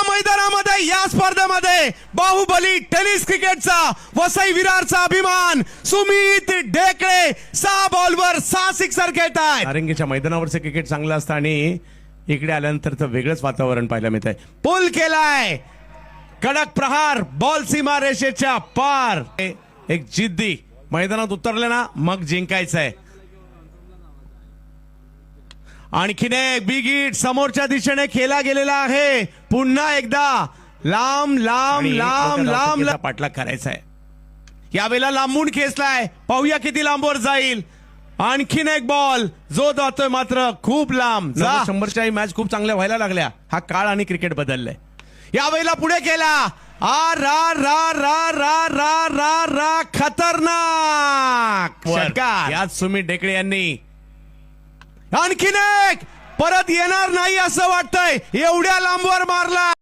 मैदानामध्ये या स्पर्धेमध्ये बाहुबली टेनिस क्रिकेटचा वसई विरारचा अभिमान सुमित ढेकळे 6 बॉलवर 6 सिक्सर खेळत आहेत. नारंगीच्या मैदानावरचं क्रिकेट चांगलं असतं आणि इकडे आल्यानंतर तर वेगळंच वातावरण पाहायला मिळतंय. पुल केलाय, कडक प्रहार, बॉल सीमा रेषेच्या पार. एक जिद्दी मैदानात उतरले ना मग जिंकायचंय. आणखीन एक बिग हिट समोरच्या दिशेने खेळला गेलेला आहे. पुन्हा एकदा लांब लांब लांब लांब पाठलाग करायचा आहे. यावेळेला लांबून खेचलाय, पाहूया किती लांबवर जाईल. आणखीन एक बॉल जो जातोय मात्र खूप लांब. 100च्या मॅच खूप चांगल्या व्हायला लागल्या. हा काळ आणि क्रिकेट बदललंय. यावेळेला पुढे केला, आ रा रा रा रा रा रा रा खतरनाक षटकार याच सुमित ढेकळे यांनी. आणखीन एक परत येणार नाही असं वाटतंय, एवढ्या लांबवर मारला.